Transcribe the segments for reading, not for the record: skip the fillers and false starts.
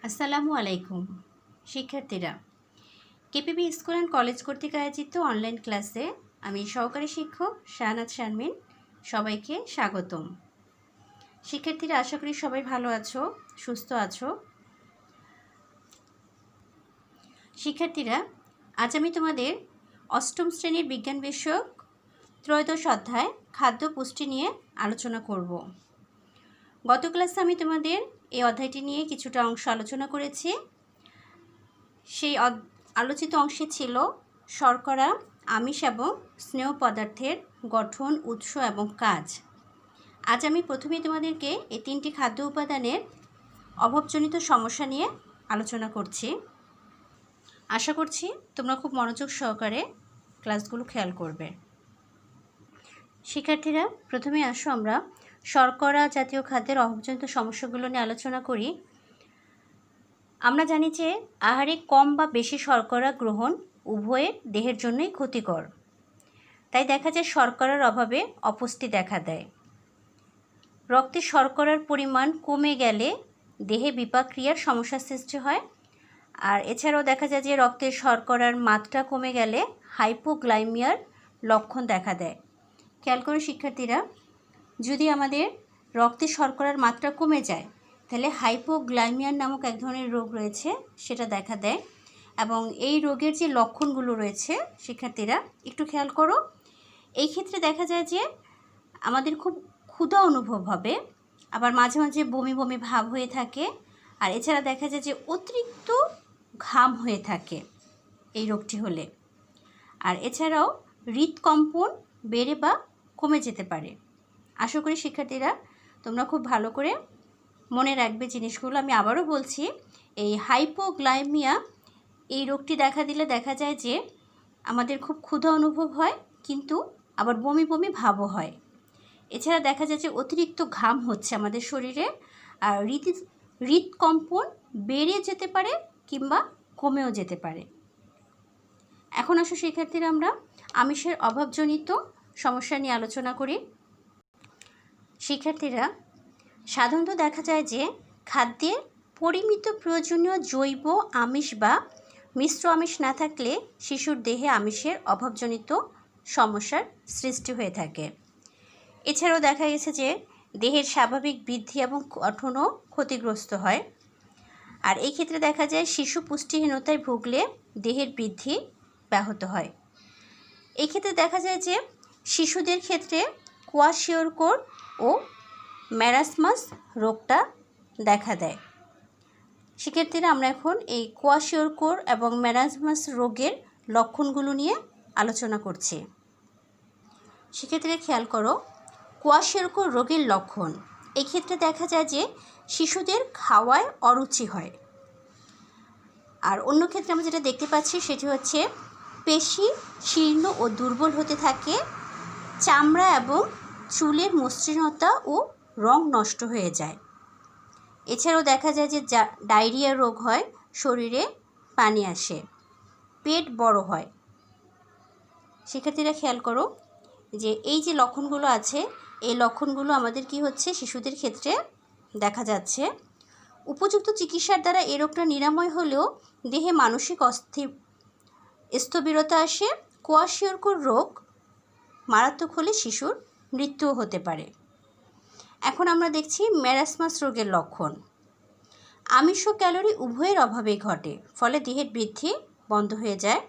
আসসালামু আলাইকুম শিক্ষার্থীরা, কেপিবি স্কুল অ্যান্ড কলেজ কর্তৃক আয়োজিত অনলাইন ক্লাসে আমি সহকারী শিক্ষক শাহনাজ শারমিন সবাইকে স্বাগতম। শিক্ষার্থীরা, আশা করি সবাই ভালো আছো, সুস্থ আছো। শিক্ষার্থীরা, আজ আমি তোমাদের অষ্টম শ্রেণীর বিজ্ঞান বিষয়ক ত্রয়োদশ অধ্যায় খাদ্য পুষ্টি নিয়ে আলোচনা করব। গত ক্লাসে আমি তোমাদের এই অধ্যায়টি নিয়ে কিছুটা অংশ আলোচনা করেছি। সেই আলোচিত অংশে ছিল শর্করা, আমিষ এবং স্নেহ পদার্থের গঠন, উৎস এবং কাজ। আজ আমি প্রথমেই তোমাদেরকে এই তিনটি খাদ্য উপাদানের অভাবজনিত সমস্যা নিয়ে আলোচনা করছি। আশা করছি তোমরা খুব মনোযোগ সহকারে ক্লাসগুলো খেয়াল করবে। শিক্ষার্থীরা, প্রথমে আসো আমরা শর্করা জাতীয় খাদ্যের অভাবজনিত সমস্যাগুলো নিয়ে আলোচনা করি। আমরা জানি যে আহারে কম বা বেশি শর্করা গ্রহণ উভয়ের দেহের জন্যই ক্ষতিকর। তাই দেখা যায় শর্করার অভাবে অপুষ্টি দেখা দেয়। রক্তে শর্করার পরিমাণ কমে গেলে দেহে বিপাক ক্রিয়ার সমস্যা সৃষ্টি হয়। আর এছাড়াও দেখা যায় যে রক্তে শর্করার মাত্রা কমে গেলে হাইপোগ্লাইমিয়ার লক্ষণ দেখা দেয়। খেয়াল করো শিক্ষার্থীরা, যদি আমাদের রক্তে শর্করার মাত্রা কমে যায় তাহলে হাইপোগ্লাইমিয়া নামক এক ধরনের রোগ রয়েছে, সেটা দেখা দেয়। এবং এই রোগের যে লক্ষণগুলো রয়েছে শিক্ষার্থীরা একটু খেয়াল করো। এই ক্ষেত্রে দেখা যায় যে আমাদের খুব ক্ষুধা অনুভব হবে, আবার মাঝে মাঝে বমি বমি ভাব হয়ে থাকে। আর এছাড়া দেখা যায় যে অতিরিক্ত ঘাম হয়ে থাকে এই রোগটি হলে। আর এছাড়াও হৃদকম্পন বেড়ে বা কমে যেতে পারে। আশা করি শিক্ষার্থীরা তোমরা খুব ভালো করে মনে রাখবে জিনিসগুলো। আমি আবারও বলছি, এই হাইপোগ্লাইমিয়া এই রোগটি দেখা দিলে দেখা যায় যে আমাদের খুব ক্ষুধা অনুভব হয়, কিন্তু আবার বমি বমি ভাবও হয়। এছাড়া দেখা যায় যে অতিরিক্ত ঘাম হচ্ছে আমাদের শরীরে, আর হৃদকম্পন বেড়ে যেতে পারে কিংবা কমেও যেতে পারে। এখন আসো শিক্ষার্থীরা, আমরা আমিষের অভাবজনিত সমস্যা নিয়ে আলোচনা করি। শিক্ষার্থীরা, সাধারণত দেখা যায় যে খাদ্যে পরিমিত প্রয়োজনীয় জৈব আমিষ বা মিশ্র আমিষ না থাকলে শিশুর দেহে আমিষের অভাবজনিত সমস্যার সৃষ্টি হয়ে থাকে। এছাড়াও দেখা গেছে যে দেহের স্বাভাবিক বৃদ্ধি এবং গঠনও ক্ষতিগ্রস্ত হয়। আর এই ক্ষেত্রে দেখা যায় শিশু পুষ্টিহীনতায় ভুগলে দেহের বৃদ্ধি ব্যাহত হয়। এই ক্ষেত্রে দেখা যায় যে শিশুদের ক্ষেত্রে কোয়াশিওরকর ও ম্যারাসমাস রোগটা দেখা দেয়। শিক্ষার্থীরা, আমরা এখন এই কোয়াশিওরকর এবং ম্যারাসমাস রোগের লক্ষণগুলো নিয়ে আলোচনা করছি। শিক্ষার্থীরা খেয়াল করো, কোয়াশিওরকর রোগের লক্ষণ। এই ক্ষেত্রে দেখা যায় যে শিশুদের খাওয়ায় অরুচি হয়। আর অন্য ক্ষেত্রে আমরা যেটা দেখতে পাচ্ছি সেটি হচ্ছে পেশি শীর্ণ ও দুর্বল হতে থাকে, চামড়া এবং চুলের মসৃণতা ও রং নষ্ট হয়ে যায়। এছাড়াও দেখা যায় যে ডায়রিয়া রোগ হয়, শরীরে পানি আসে, পেট বড় হয়। শিক্ষার্থীরা খেয়াল করো যে এই যে লক্ষণগুলো আছে, এই লক্ষণগুলো আমাদের কি হচ্ছে শিশুদের ক্ষেত্রে দেখা যাচ্ছে। উপযুক্ত চিকিৎসার দ্বারা এই রোগটা নিরাময় হলেও দেহে মানসিক স্থবিরতা আসে। কোয়াশিওরকর রোগ মারাত্মক হলে শিশুর মৃত্যুও হতে পারে। এখন আমরা দেখছি ম্যারাসমাস রোগের লক্ষণ। আমিষ ও ক্যালোরি উভয়ের অভাবে ঘটে, ফলে দেহের বৃদ্ধি বন্ধ হয়ে যায়,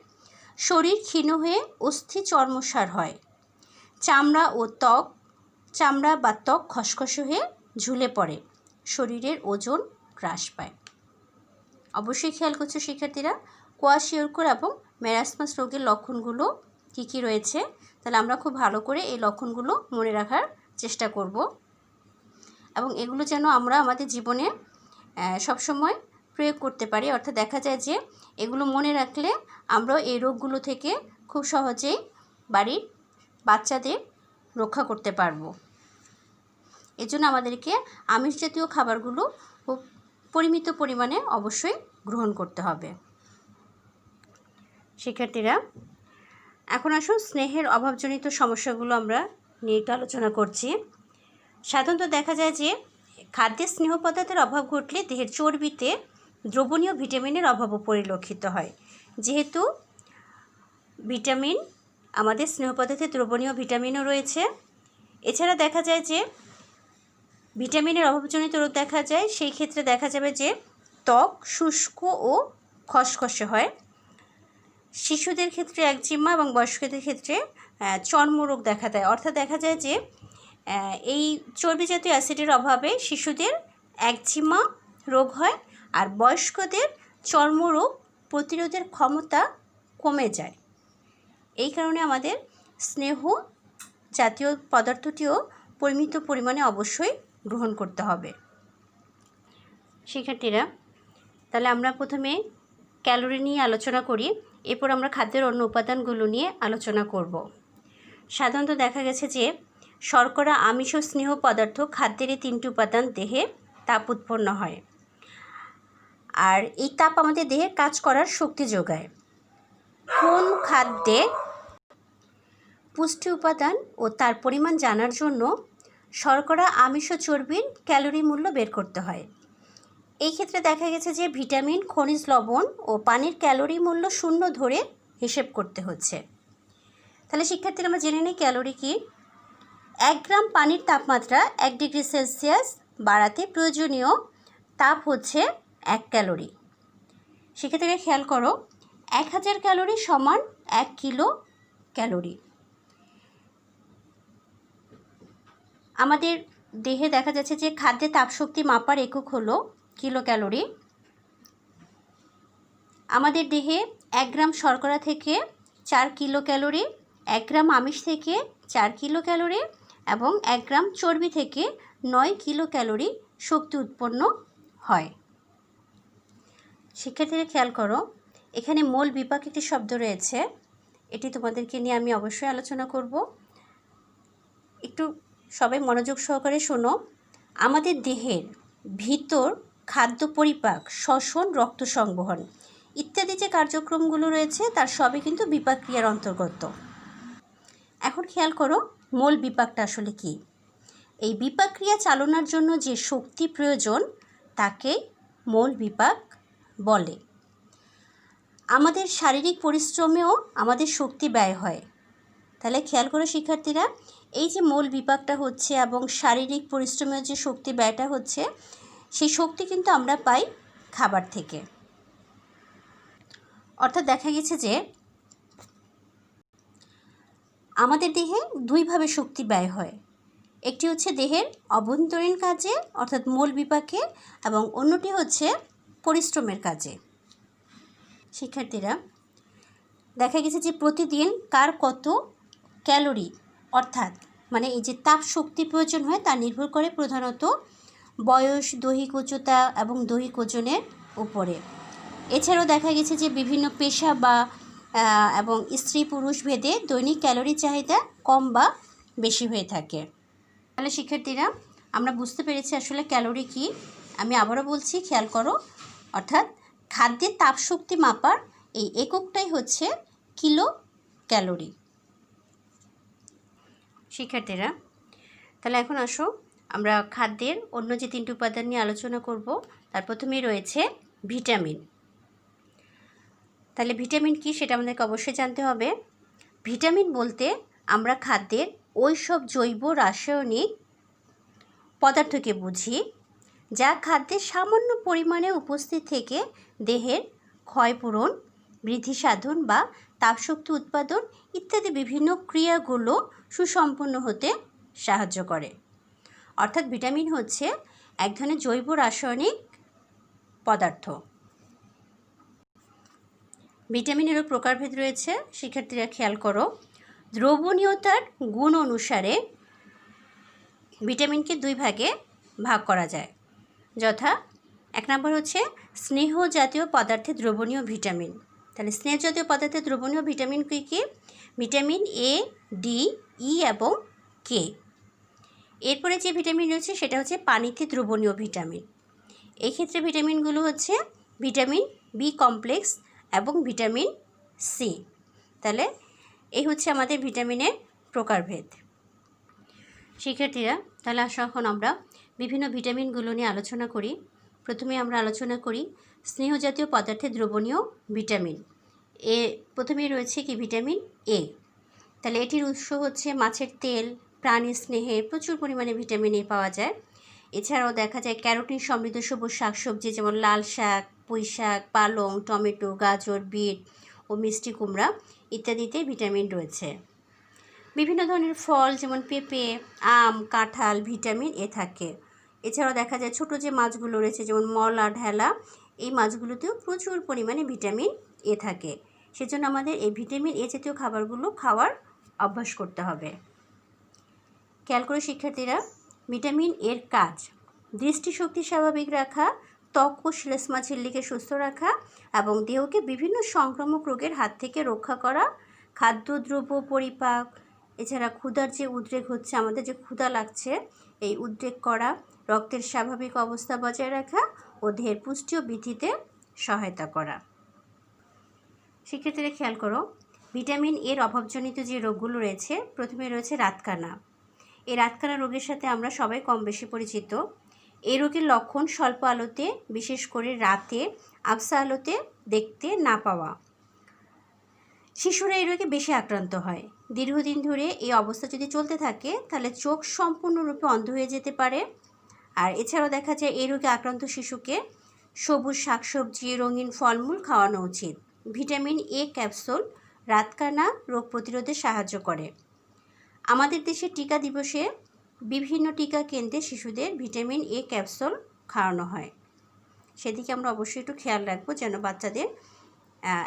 শরীর ক্ষীণ হয়ে অস্থি চর্মসার হয়, চামড়া বা ত্বক খসখসে হয়ে ঝুলে পড়ে, শরীরের ওজন হ্রাস পায়। অবশ্যই খেয়াল করছো শিক্ষার্থীরা, কোয়াশিওরকর এবং ম্যারাসমাস রোগের লক্ষণগুলো কী কী রয়েছে। তাহলে আমরা খুব ভালো করে এই লক্ষণগুলো মনে রাখার চেষ্টা করব, এবং এগুলো যেন আমরা আমাদের জীবনে সবসময় প্রয়োগ করতে পারি। অর্থাৎ দেখা যায় যে এগুলো মনে রাখলে আমরা এই রোগগুলো থেকে খুব সহজেই বাড়ির বাচ্চাদের রক্ষা করতে পারবো। এজন্য আমাদেরকে আমিষ জাতীয় খাবারগুলো খুব পরিমিত পরিমাণে অবশ্যই গ্রহণ করতে হবে। শিক্ষার্থীরা, এখন আসুন স্নেহের অভাবজনিত সমস্যাগুলো আমরা নিয়ে একটু আলোচনা করছি। সাধারণত দেখা যায় যে খাদ্যে স্নেহ পদার্থের অভাব ঘটলে দেহের চর্বিতে দ্রবণীয় ভিটামিনের অভাবও পরিলক্ষিত হয়। যেহেতু ভিটামিন আমাদের স্নেহ পদার্থে দ্রবণীয় ভিটামিনও রয়েছে। এছাড়া দেখা যায় যে ভিটামিনের অভাবজনিত রোগ দেখা যায়, সেই ক্ষেত্রে দেখা যাবে যে ত্বক শুষ্ক ও খসখসে হয়। শিশুদের ক্ষেত্রে একজিমা এবং বয়স্কদের ক্ষেত্রে চর্মরোগ দেখা দেয়। অর্থাৎ দেখা যায় যে এই চর্বি জাতীয় অ্যাসিডের অভাবে শিশুদের একজিমা রোগ হয়, আর বয়স্কদের চর্মরোগ প্রতিরোধের ক্ষমতা কমে যায়। এই কারণে আমাদের স্নেহ জাতীয় পদার্থটিও পরিমিত পরিমাণে অবশ্যই গ্রহণ করতে হবে। শিক্ষার্থীরা, তাহলে আমরা প্রথমে ক্যালোরি নিয়ে আলোচনা করি, এরপর আমরা খাদ্যের অন্য উপাদানগুলো নিয়ে আলোচনা করব। সাধারণত দেখা গেছে যে শর্করা, আমিষ ও স্নেহ পদার্থ খাদ্যের এই তিনটি উপাদান দেহে তাপ উৎপন্ন হয়, আর এই তাপ আমাদের দেহে কাজ করার শক্তি যোগায়। কোন খাদ্যে পুষ্টি উপাদান ও তার পরিমাণ জানার জন্য শর্করা, আমিষ ও চর্বির ক্যালোরি মূল্য বের করতে হয়। এই ক্ষেত্রে দেখা গেছে যে ভিটামিন, খনিজ লবণ ও পানির ক্যালোরি মূল্য 0 ধরে হিসেব করতে হচ্ছে। তাহলে শিক্ষার্থীরা, আমরা জেনে নিই ক্যালোরি কি। 1 গ্রাম পানির তাপমাত্রা 1 ডিগ্রি সেলসিয়াস বাড়াতে প্রয়োজনীয় তাপ হচ্ছে 1 ক্যালোরি। সেক্ষেত্রে খেয়াল করো, 1000 ক্যালোরি সমান 1 কিলো ক্যালোরি। আমাদের দেহে দেখা যাচ্ছে যে খাদ্যে তাপশক্তি মাপার একক হলো কিলো ক্যালোরি। আমাদের দেহে 1 গ্রাম শর্করা থেকে 4 কিলো ক্যালোরি, 1 গ্রাম আমিষ থেকে 4 কিলো ক্যালোরি এবং 1 গ্রাম চর্বি থেকে 9 কিলো ক্যালোরি শক্তি উৎপন্ন হয়। শিক্ষার্থীরা খেয়াল করো, এখানে মোল বিপাক একটি শব্দ রয়েছে, এটি তোমাদেরকে নিয়ে আমি অবশ্যই আলোচনা করব। একটু সবাই মনোযোগ সহকারে শোনো। আমাদের দেহের ভিতর খাদ্য পরিপাক, শ্বসন, রক্ত সংবহন ইত্যাদি যে কার্যক্রমগুলো রয়েছে তার সবই কিন্তু বিপাক ক্রিয়ার অন্তর্গত। এখন খেয়াল করো, মোল বিপাকটা আসলে কি। এই বিপাক ক্রিয়া চালনার জন্য যে শক্তি প্রয়োজন তাকে মোল বিপাক বলে। আমাদের শারীরিক পরিশ্রমেও আমাদের শক্তি ব্যয় হয়। তাহলে খেয়াল করো শিক্ষার্থীরা, এই যে মোল বিপাকটা হচ্ছে এবং শারীরিক পরিশ্রমের যে শক্তি ব্যয়টা হচ্ছে, সেই শক্তি কিন্তু আমরা পাই খাবার থেকে। অর্থাৎ দেখা গেছে যে আমাদের দেহে দুইভাবে শক্তি ব্যয় হয়। একটি হচ্ছে দেহের অভ্যন্তরীণ কাজে অর্থাৎ মোল বিপাকে, এবং অন্যটি হচ্ছে পরিশ্রমের কাজে। শিক্ষার্থীরা, দেখা গেছে যে প্রতিদিন কার কত ক্যালোরি অর্থাৎ মানে এই যে তাপ শক্তি প্রয়োজন হয় তা নির্ভর করে প্রধানত বয়স, দৈহিক উচ্চতা এবং দৈহিক ওজনের উপরে। এছাড়াও দেখা গেছে যে বিভিন্ন পেশা বা এবং স্ত্রী পুরুষ ভেদে দৈনিক ক্যালোরি চাহিদা কম বা বেশি হয়ে থাকে। তাহলে শিক্ষার্থীরা, আমরা বুঝতে পেরেছি আসলে ক্যালোরি কি। আমি আবারও বলছি, খেয়াল করো, অর্থাৎ খাদ্যের তাপশক্তি মাপার এই এককটাই হচ্ছে কিলো ক্যালোরি। শিক্ষার্থীরা, তাহলে এখন আসো আমরা খাদ্যের অন্য যে 3টি উপাদান নিয়ে আলোচনা করব। তার প্রথমেই রয়েছে ভিটামিন। তাহলে ভিটামিন কি সেটা আমাদেরকে অবশ্যই জানতে হবে। ভিটামিন বলতে আমরা খাদ্যের ওই সব জৈব রাসায়নিক পদার্থকে বুঝি যা খাদ্যে সামান্য পরিমাণে উপস্থিত থেকে দেহের ক্ষয়পূরণ, বৃদ্ধি সাধন বা তাপশক্তি উৎপাদন ইত্যাদি বিভিন্ন ক্রিয়াগুলো সুসম্পন্ন হতে সাহায্য করে। অর্থাৎ ভিটামিন হচ্ছে এক ধরনের জৈব রাসায়নিক পদার্থ। ভিটামিনেরও প্রকারভেদ রয়েছে। শিক্ষার্থীরা খেয়াল করো, দ্রবণীয়তার গুণ অনুসারে ভিটামিনকে 2 ভাগে ভাগ করা যায়, যথা 1 নম্বর হচ্ছে স্নেহ জাতীয় পদার্থে দ্রবণীয় ভিটামিন। তাহলে স্নেহ জাতীয় পদার্থে দ্রবণীয় ভিটামিন কী কী? ভিটামিন এ, ডি, ই এবং কে। এরপরে যে ভিটামিন রয়েছে সেটা হচ্ছে পানিতে দ্রবণীয় ভিটামিন। এই ক্ষেত্রে ভিটামিনগুলো হচ্ছে ভিটামিন বি কমপ্লেক্স এবং ভিটামিন সি। তাহলে এই হচ্ছে আমাদের ভিটামিনের প্রকারভেদ। শিক্ষার্থীরা, তাহলে আসো এখন আমরা বিভিন্ন ভিটামিনগুলো নিয়ে আলোচনা করি। প্রথমে আমরা আলোচনা করি স্নেহজাতীয় পদার্থে দ্রবণীয় ভিটামিন। প্রথমেই রয়েছে কি ভিটামিন এ। তাহলে এটির উৎস হচ্ছে মাছের তেল, প্রাণী স্নেহে প্রচুর পরিমাণে ভিটামিন এ পাওয়া যায়। এছাড়াও দেখা যায় ক্যারোটিন সমৃদ্ধ সবুজ শাকসবজি যেমন লাল শাক, পুঁই শাক, পালং, টমেটো, গাজর, বিট ও মিষ্টি কুমড়া ইত্যাদিতে ভিটামিন রয়েছে। বিভিন্ন ধরনের ফল যেমন পেঁপে, আম, কাঁঠাল ভিটামিন এ থাকে। এছাড়াও দেখা যায় ছোটো যে মাছগুলো রয়েছে যেমন মলা, ঢেলা, এই মাছগুলোতেও প্রচুর পরিমাণে ভিটামিন এ থাকে। সেজন্য আমাদের এই ভিটামিন এ জাতীয় খাবারগুলো খাওয়ার অভ্যাস করতে হবে। খেয়াল করে শিক্ষার্থীরা, ভিটামিন এর কাজ দৃষ্টিশক্তি স্বাভাবিক রাখা, ত্বক ও শ্লেষ্মা ঝিল্লিকে সুস্থ রাখা এবং দেহকে বিভিন্ন সংক্রামক রোগের হাত থেকে রক্ষা করা, খাদ্যদ্রব্য পরিপাক, এছাড়া ক্ষুধার যে উদ্রেক হচ্ছে, আমাদের যে ক্ষুধা লাগছে এই উদ্রেক করা, রক্তের স্বাভাবিক অবস্থা বজায় রাখা ও দেহের পুষ্টি ও বৃদ্ধিতে সহায়তা করা। শিক্ষার্থীরা খেয়াল করো, ভিটামিন এর অভাবজনিত যে রোগগুলো রয়েছে, প্রথমে রয়েছে রাতকানা। এই রাতকানা রোগের সাথে আমরা সবাই কম বেশি পরিচিত। এই রোগের লক্ষণ স্বল্প আলোতে, বিশেষ করে রাতে আবছা আলোতে দেখতে না পাওয়া। শিশুরা এই রোগে বেশি আক্রান্ত হয়। দীর্ঘদিন ধরে এই অবস্থা যদি চলতে থাকে তাহলে চোখ সম্পূর্ণরূপে অন্ধ হয়ে যেতে পারে। আর এছাড়াও দেখা যায় এই রোগে আক্রান্ত শিশুকে সবুজ শাকসবজি, রঙিন ফলমূল খাওয়ানো উচিত। ভিটামিন এ ক্যাপসুল রাতকানা রোগ প্রতিরোধে সাহায্য করে। আমাদের দেশে টিকা দিবসে বিভিন্ন টিকা কেন্দ্রে শিশুদের ভিটামিন এ ক্যাপসুল খাওয়ানো হয়। সেদিকে আমরা অবশ্যই একটু খেয়াল রাখবো যেন বাচ্চাদের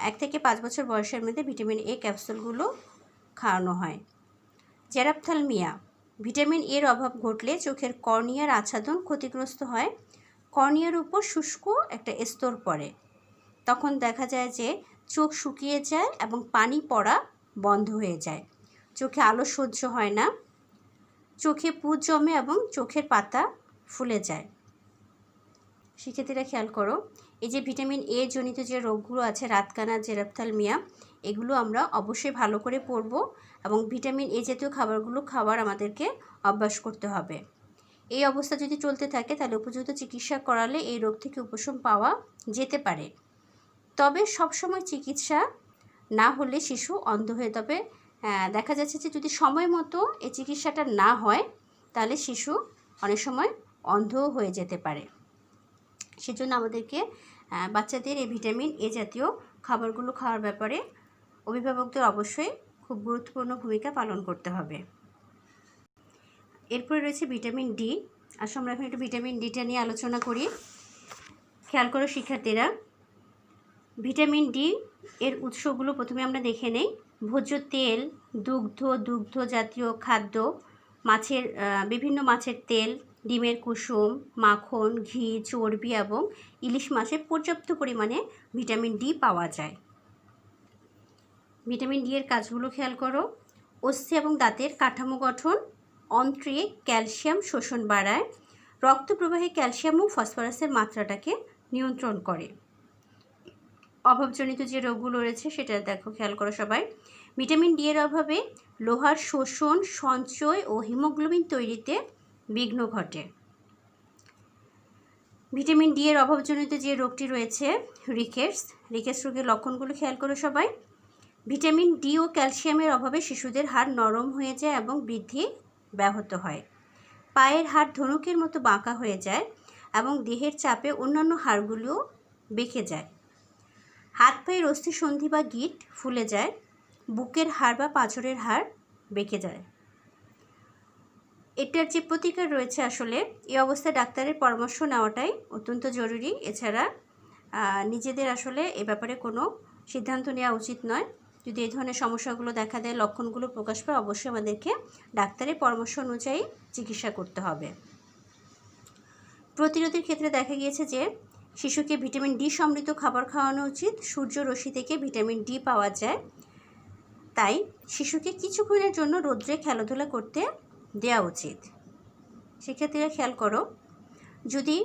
1 থেকে 5 বছর বয়সের মধ্যে ভিটামিন এ ক্যাপসুলগুলো খাওয়ানো হয়। জেরাপথ্যালমিয়া, ভিটামিন এর অভাব ঘটলে চোখের কর্নিয়ার আচ্ছাদন ক্ষতিগ্রস্ত হয়। কর্নিয়ার উপর শুষ্ক একটা স্তর পড়ে, তখন দেখা যায় যে চোখ শুকিয়ে যায় এবং পানি পড়া বন্ধ হয়ে যায়, চোখে আলো সহ্য হয় না, চোখে পুঁজ জমে এবং চোখের পাতা ফুলে যায়। শিক্ষার্থীরা খেয়াল করো, এই যে ভিটামিন এ জনিত যে রোগগুলো আছে, রাতকানা, জেরাপথ্যালমিয়া, এগুলো আমরা অবশ্যই ভালো করে পড়ব এবং ভিটামিন এ জাতীয় খাবারগুলো খাওয়ার আমাদেরকে অভ্যাস করতে হবে। এই অবস্থা যদি চলতে থাকে তাহলে উপযুক্ত চিকিৎসা করালে এই রোগ থেকে উপশম পাওয়া যেতে পারে। তবে সবসময় চিকিৎসা না হলে শিশু অন্ধ হয়ে, তবে দেখা যাচ্ছে যে যদি সময় মতো এই চিকিৎসাটা না হয় তাহলে শিশু অনেক সময় অন্ধ হয়ে যেতে পারে। সেজন্য আমাদেরকে বাচ্চাদের এই ভিটামিন এ জাতীয় খাবারগুলো খাওয়ার ব্যাপারে অভিভাবকদের অবশ্যই খুব গুরুত্বপূর্ণ ভূমিকা পালন করতে হবে। এরপরে রয়েছে ভিটামিন ডি। আসলে আমরা এখন একটু ভিটামিন ডিটা নিয়ে আলোচনা করি। খেয়াল করো শিক্ষার্থীরা, ভিটামিন ডি এর উৎসগুলো প্রথমে আমরা দেখে নেই। ভোজ্য তেল, দুগ্ধ জাতীয় খাদ্য, মাছের বিভিন্ন মাছের তেল, ডিমের কুসুম, মাখন, ঘি, চর্বি এবং ইলিশ মাছে পর্যাপ্ত পরিমাণে ভিটামিন ডি পাওয়া যায়। ভিটামিন ডি এর কাজগুলো খেয়াল করো। অস্থি এবং দাঁতের কাঠামো গঠন, অন্ত্রে ক্যালসিয়াম শোষণ বাড়ায়, রক্ত প্রবাহে ক্যালসিয়াম ও ফসফরাসের মাত্রাটাকে নিয়ন্ত্রণ করে। অভাবজনিত যে রোগগুলো রয়েছে সেটা দেখো, খেয়াল করো সবাই। ভিটামিন ডি এর অভাবে লোহার শোষণ, সঞ্চয় ও হিমোগ্লোবিন তৈরিতে বিঘ্ন ঘটে। ভিটামিন ডি এর অভাবজনিত যে রোগটি রয়েছে রিকেটস রোগের লক্ষণগুলো খেয়াল করো সবাই। ভিটামিন ডি ও ক্যালসিয়ামের অভাবে শিশুদের হাড় নরম হয়ে যায় এবং বৃদ্ধি ব্যাহত হয়। পায়ের হাড় ধনুকের মতো বাঁকা হয়ে যায় এবং দেহের চাপে অন্যান্য হাড়গুলোও বেঁকে যায়। হাত পায়ের অস্থিসন্ধি বা গিঁট ফুলে যায়। বুকের হাড় বা পাঁজরের হাড় বেঁকে যায়। এটার যে প্রতিকার রয়েছে, আসলে এই অবস্থায় ডাক্তারের পরামর্শ নেওয়াটাই অত্যন্ত জরুরি। এছাড়া নিজেদের আসলে এ ব্যাপারে কোনো সিদ্ধান্ত নেওয়া উচিত নয়। যদি এই ধরনের সমস্যাগুলো দেখা দেয়, লক্ষণগুলো প্রকাশ পায়, অবশ্যই আমাদেরকে ডাক্তারের পরামর্শ অনুযায়ী চিকিৎসা করতে হবে। প্রতিরোধের ক্ষেত্রে দেখা গিয়েছে যে শিশুকে ভিটামিন ডি সমৃদ্ধ খাবার খাওয়ানো উচিত। সূর্যরশ্মি থেকে ভিটামিন ডি পাওয়া যায়, তাই শিশুকে কিছুক্ষণের জন্য রোদ্রে খেলাধুলা করতে দেওয়া উচিত। শিক্ষার্থীরা খেয়াল করো, যদি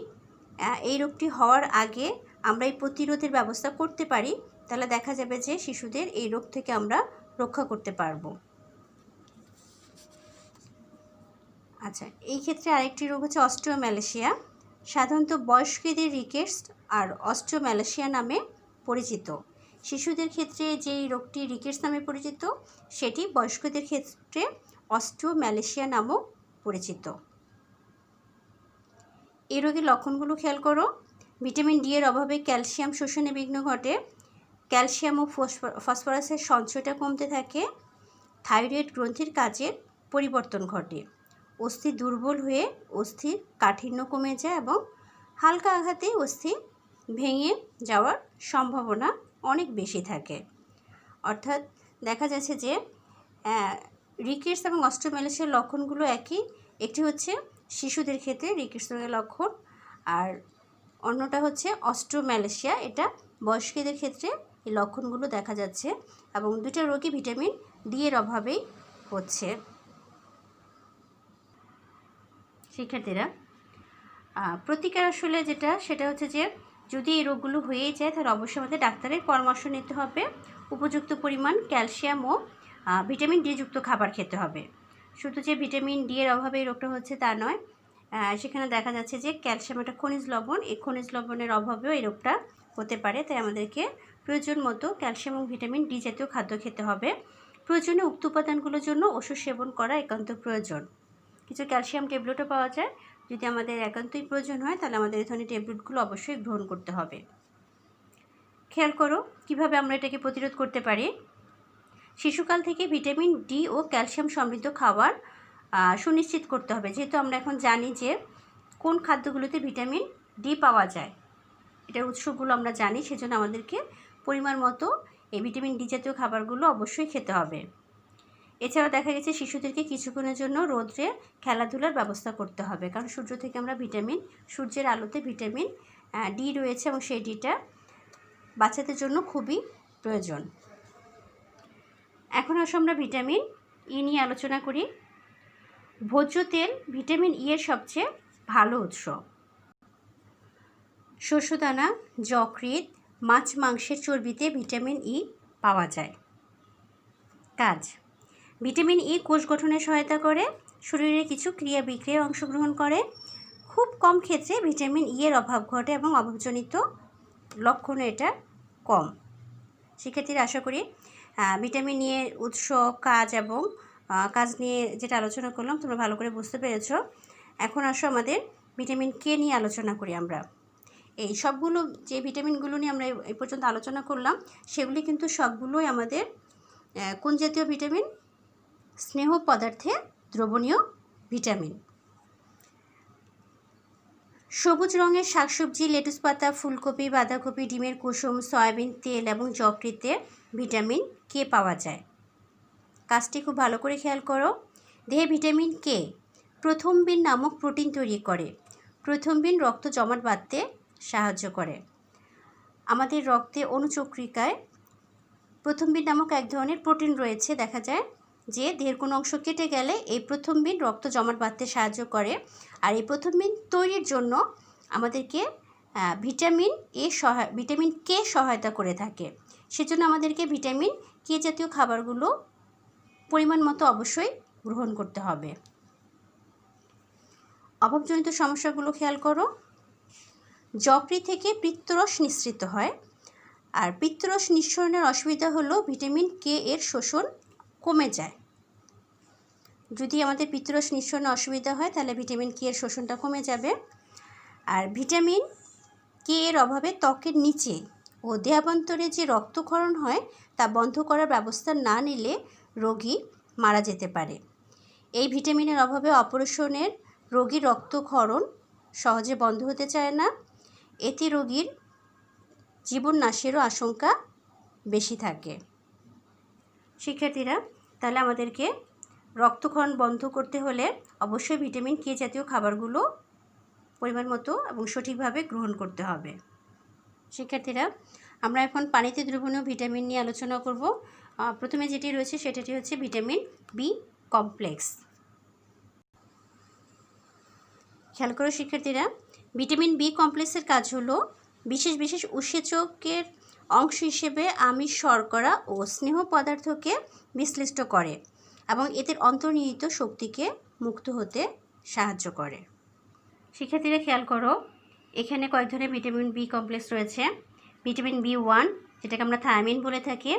এই রোগটি হওয়ার আগে আমরা এই প্রতিরোধের ব্যবস্থা করতে পারি তাহলে দেখা যাবে যে শিশুদের এই রোগ থেকে আমরা রক্ষা করতে পারবো। আচ্ছা, এই ক্ষেত্রে আরেকটি রোগ হচ্ছে অস্টিওম্যালেশিয়া। সাধারণত বয়স্কদের রিকেটস আর অস্টিওম্যালাসিয়া নামে পরিচিত। শিশুদের ক্ষেত্রে যেই রোগটি রিকেটস নামে পরিচিত, সেটি বয়স্কদের ক্ষেত্রে অস্টিওম্যালাসিয়া নামেও পরিচিত। এই রোগের লক্ষণগুলো খেয়াল করো। ভিটামিন ডি এর অভাবে ক্যালসিয়াম শোষণে বিঘ্ন ঘটে, ক্যালসিয়াম ও ফসফরাসের সঞ্চয়টা কমতে থাকে, থাইরয়েড গ্রন্থির কাজের পরিবর্তন ঘটে, অস্থি দুর্বল হয়ে অস্থির কাঠিন্য কমে যায় এবং হালকা আঘাতে অস্থি ভেঙে যাওয়ার সম্ভাবনা অনেক বেশি থাকে। অর্থাৎ দেখা যাচ্ছে যে রিকেটস এবং অস্টিওম্যালাসিয়ার লক্ষণগুলো একই। একটি হচ্ছে শিশুদের ক্ষেত্রে রিকেটস রোগের লক্ষণ, আর অন্যটা হচ্ছে অস্টিওম্যালাসিয়া, এটা বয়স্কদের ক্ষেত্রে এই লক্ষণগুলো দেখা যাচ্ছে এবং দুটো রোগই ভিটামিন ডি এর অভাবেই হচ্ছে। শিক্ষার্থীরা, প্রতিকার আসলে সেটা হচ্ছে যে যদি এই রোগগুলো হয়েই যায় তাহলে অবশ্যই আমাদের ডাক্তারের পরামর্শ নিতে হবে, উপযুক্ত পরিমাণ ক্যালসিয়াম ও ভিটামিন ডি যুক্ত খাবার খেতে হবে। শুধু যে ভিটামিন ডি এর অভাবে এই রোগটা হচ্ছে তা নয়, সেখানে দেখা যাচ্ছে যে ক্যালসিয়াম একটা খনিজ লবণ, এই খনিজ লবণের অভাবেও এই রোগটা হতে পারে। তাই আমাদেরকে প্রয়োজন মতো ক্যালসিয়াম এবং ভিটামিন ডি জাতীয় খাদ্য খেতে হবে। প্রয়োজনে উক্ত উপাদানগুলোর জন্য ওষুধ সেবন করা একান্ত প্রয়োজন। কিছু ক্যালসিয়াম ট্যাবলেটও পাওয়া যায়, যদি আমাদের একান্তই প্রয়োজন হয় তাহলে আমাদের এই ধরনের ট্যাবলেটগুলো অবশ্যই গ্রহণ করতে হবে। খেয়াল করো কিভাবে আমরা এটাকে প্রতিরোধ করতে পারি। শিশুকাল থেকে ভিটামিন ডি ও ক্যালসিয়াম সমৃদ্ধ খাবার সুনিশ্চিত করতে হবে। যেহেতু আমরা এখন জানি যে কোন খাদ্যগুলোতে ভিটামিন ডি পাওয়া যায়, এটার উৎসগুলো আমরা জানি, সেজন্য আমাদেরকে পরিমাণ মতো এই ভিটামিন ডি জাতীয় খাবারগুলো অবশ্যই খেতে হবে। এছাড়াও দেখা গেছে শিশুদেরকে কিছুক্ষণের জন্য রোদ্রে খেলাধুলার ব্যবস্থা করতে হবে, কারণ সূর্য থেকে আমরা সূর্যের আলোতে ভিটামিন ডি রয়েছে এবং সেই ডিটা বাচ্চাদের জন্য খুবই প্রয়োজন। এখন আসলে আমরা ভিটামিন ই নিয়ে আলোচনা করি। ভোজ্য তেল ভিটামিন ই এর সবচেয়ে ভালো উৎস। শস্যদানা, যকৃৎ, মাছ মাংসের চর্বিতে ভিটামিন ই পাওয়া যায়। কাজ: ভিটামিন ই কোষ গঠনে সহায়তা করে, শরীরে কিছু ক্রিয়া বিক্রিয়ায় অংশগ্রহণ করে। খুব কম ক্ষেত্রে ভিটামিন ই এর অভাব ঘটে এবং অভাবজনিত লক্ষণও এটা কম। শিক্ষার্থীরা, আশা করি ভিটামিন ই এর উৎস, কাজ এবং কাজ নিয়ে যেটা আলোচনা করলাম তোমরা ভালো করে বুঝতে পেরেছো। এখন আসো আমাদের ভিটামিন কে নিয়ে আলোচনা করি। আমরা এই সবগুলো যে ভিটামিনগুলো নিয়ে আমরা এই পর্যন্ত আলোচনা করলাম সেগুলি কিন্তু সবগুলোই আমাদের কোন জাতীয় ভিটামিন? স্নেহ পদার্থে দ্রবণীয় ভিটামিন। সবুজ রঙের শাকসবজি, লেটুস পাতা, ফুলকপি, বাঁধাকপি, ডিমের কুসুম, সয়াবিন তেল এবং যকৃতে ভিটামিন কে পাওয়া যায়। কাজটি খুব ভালো করে খেয়াল করো। দেহে ভিটামিন কে প্রথমবিন নামক প্রোটিন তৈরি করে। প্রথমবিন রক্ত জমাট বাঁধতে সাহায্য করে। আমাদের রক্তে অনুচক্রিকায় প্রথমবিন নামক এক ধরনের প্রোটিন রয়েছে। দেখা যায় যে দেহের কোনো অংশ কেটে গেলে এই প্রথমবিন রক্ত জমাট বাঁধতে সাহায্য করে, আর এই প্রথমবিন তৈরির জন্য আমাদেরকে ভিটামিন কে সহায়তা করে থাকে। সেজন্য আমাদেরকে ভিটামিন কে জাতীয় খাবারগুলো পরিমাণ মতো অবশ্যই গ্রহণ করতে হবে। অভাবজনিত সমস্যাগুলো খেয়াল করো। যকৃৎ থেকে পিত্তরস নিঃসৃত হয়, আর পিত্তরস নিঃসরণের অসুবিধা হলো ভিটামিন কে এর শোষণ কমে যায়। যদি আমাদের পিত্তরস নিঃসরণে অসুবিধা হয় তাহলে ভিটামিন কে এর শোষণটা কমে যাবে। আর ভিটামিন কে এর অভাবে ত্বকের নিচে ও দেহাভ্যন্তরে যে রক্তক্ষরণ হয় তা বন্ধ করার ব্যবস্থা না নিলে রোগী মারা যেতে পারে। এই ভিটামিনের অভাবে অপারেশনের রোগীর রক্তক্ষরণ সহজে বন্ধ হতে চায় না, এতে রোগীর জীবন নাশেরও আশঙ্কা বেশি থাকে। শিক্ষার্থীরা, তাহলে আমাদেরকে রক্তক্ষরণ বন্ধ করতে হলে অবশ্যই ভিটামিন কে জাতীয় খাবারগুলো পরিমাণ মতো এবং সঠিকভাবে গ্রহণ করতে হবে। শিক্ষার্থীরা, আমরা এখন পানিতে দ্রবণীয় ভিটামিন নিয়ে আলোচনা করব। প্রথমে যেটি রয়েছে সেটাটি হচ্ছে ভিটামিন বি কমপ্লেক্স। খেয়াল করো শিক্ষার্থীরা, ভিটামিন বি কমপ্লেক্সের কাজ হলো বিশেষ বিশেষ উৎসেচকের অংশ হিসেবে আমিষ, শর্করা ও স্নেহ পদার্থকে বিশ্লিষ্ট করে এবং এদের অন্তর্নিহিত শক্তিকে মুক্ত হতে সাহায্য করে। শিক্ষার্থীরা খেয়াল করো, এখানে কয়েক ধরনের ভিটামিন বি কমপ্লেক্স রয়েছে। ভিটামিন বি1, যেটাকে আমরা থায়ামিন বলে থাকি,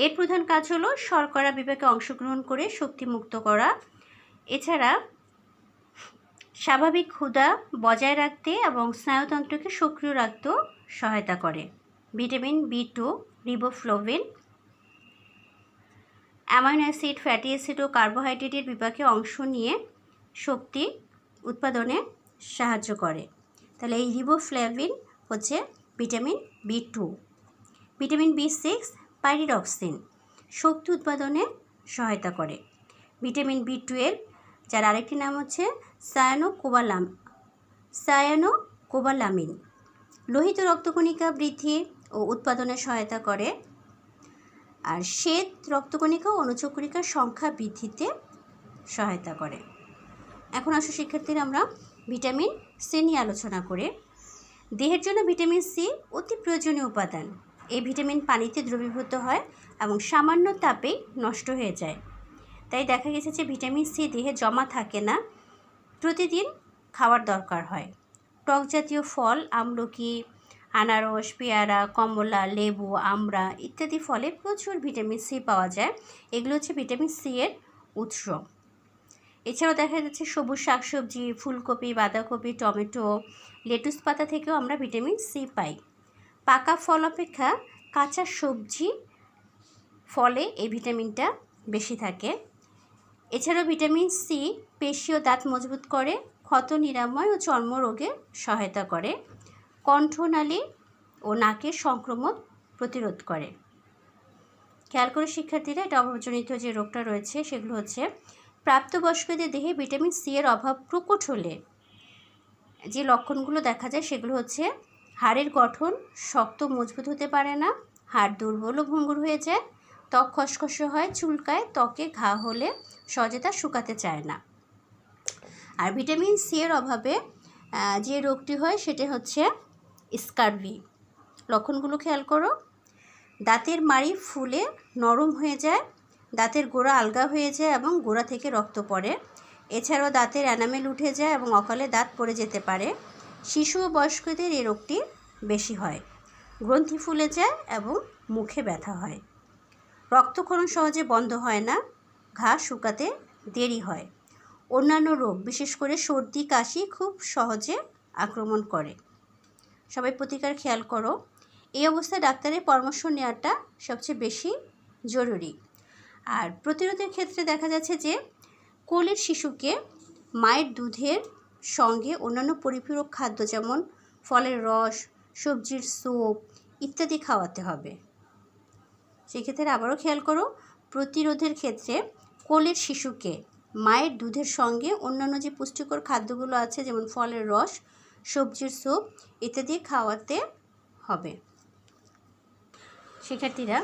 এর প্রধান কাজ হলো শর্করা বিপাকে অংশগ্রহণ করে শক্তি মুক্ত করা। এছাড়া স্বাভাবিক ক্ষুধা বজায় রাখতে এবং স্নায়ুতন্ত্রকে সক্রিয় রাখতেও সহায়তা করে। Vitamin B2, রিবোফ্লোভিন, amino acid, fatty acid ও কার্বোহাইড্রেটের বিপাকে অংশ নিয়ে শক্তি উৎপাদনে সাহায্য করে। তাহলে এই রিবোফ্লেভিন হচ্ছে ভিটামিন বি2। ভিটামিন বি6, পাইরিডক্সিন, শক্তি উৎপাদনে সহায়তা করে। ভিটামিন বি12, যার আরেকটি নাম হচ্ছে সায়ানোকোবালামিন, লোহিত রক্তকণিকা বৃদ্ধি ও উৎপাদনে সহায়তা করে। আর শ্বেত রক্তকণিকা ও অনুচক্রিকার সংখ্যা বৃদ্ধিতে সহায়তা করে। এখন আসো শিক্ষার্থীরা, আমরা ভিটামিন সি নিয়ে আলোচনা করে। দেহের জন্য ভিটামিন সি অতি প্রয়োজনীয় উপাদান। এই ভিটামিন পানিতে দ্রবীভূত হয় এবং সামান্য তাপেই নষ্ট হয়ে যায়। তাই দেখা গেছে যে ভিটামিন সি দেহে জমা থাকে না, প্রতিদিন খাওয়ার দরকার হয়। টক জাতীয় ফল, আমলকি, আনারস, পেয়ারা, কমলা, লেবু, আমড়া ইত্যাদি ফলে প্রচুর ভিটামিন সি পাওয়া যায়। এগুলো হচ্ছে ভিটামিন সি এর উৎস। এছাড়াও দেখা যাচ্ছে সবুজ শাকসবজি, ফুলকপি, বাঁধাকপি, টমেটো, লেটুস পাতা থেকেও আমরা ভিটামিন সি পাই। পাকা ফল অপেক্ষা কাঁচা সবজি, ফলে এই ভিটামিনটা বেশি থাকে। এছাড়াও ভিটামিন সি পেশি ও দাঁত মজবুত করে, ক্ষত নিরাময় ও চর্মরোগে সহায়তা করে, কণ্ঠনালী ও নাকের সংক্রমণ প্রতিরোধ করে। খেয়াল করে শিক্ষার্থীরা, এটা অভাবজনিত যে রোগটা রয়েছে সেগুলো হচ্ছে প্রাপ্তবয়স্কদের দেহে ভিটামিন সি এর অভাব প্রকট হলে যে লক্ষণগুলো দেখা যায় সেগুলো হচ্ছে হাড়ের গঠন শক্ত মজবুত হতে পারে না, হাড় দুর্বল ও ভঙ্গুর হয়ে যায়, ত্বক খসখসে হয়, চুলকায়, ত্বকে ঘা হলে সহজে তা শুকাতে চায় না। আর ভিটামিন সি এর অভাবে যে রোগটি হয় সেটা হচ্ছে স্কারভি। লক্ষণগুলো খেয়াল করো। দাঁতের মাড়ি ফুলে নরম হয়ে যায়, দাঁতের গোড়া আলগা হয়ে যায় এবং গোড়া থেকে রক্ত পড়ে। এছাড়াও দাঁতের এনামেল উঠে যায় এবং অকালে দাঁত পড়ে যেতে পারে। শিশু ও বয়স্কদের এই রোগটি বেশি হয়। গ্রন্থি ফুলে যায় এবং মুখে ব্যথা হয়। রক্তক্ষরণ সহজে বন্ধ হয় না, ঘা শুকাতে দেরি হয়। অন্যান্য রোগ, বিশেষ করে সর্দি কাশি খুব সহজে আক্রমণ করে। সবাই প্রতিকার খেয়াল করো। এই অবস্থায় ডাক্তারের পরামর্শ নেওয়াটা সবচেয়ে বেশি জরুরি। আর প্রতিরোধের ক্ষেত্রে দেখা যাচ্ছে যে কোলের শিশুকে মায়ের দুধের সঙ্গে অন্যান্য পরিপূরক খাদ্য যেমন ফলের রস, সবজির স্যুপ ইত্যাদি খাওয়াতে হবে। সেক্ষেত্রে আবারও খেয়াল করো, প্রতিরোধের ক্ষেত্রে কোলের শিশুকে মায়ের দুধের সঙ্গে অন্যান্য যে পুষ্টিকর খাদ্যগুলো আছে যেমন ফলের রস, সবজির স্যুপ ইত্যাদি খাওয়াতে হবে। শিক্ষার্থীরা,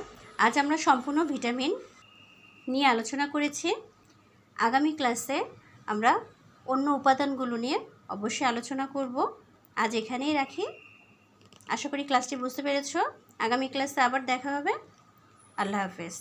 আজ আমরা সম্পূর্ণ ভিটামিন নিয়ে আলোচনা করেছি। আগামী ক্লাসে আমরা অন্য উপাদানগুলো নিয়ে অবশ্যই আলোচনা করব। আজ এখানেই রাখি। আশা করি ক্লাসটি বুঝতে পেরেছ। আগামী ক্লাসে আবার দেখা হবে। আল্লাহ হাফেজ।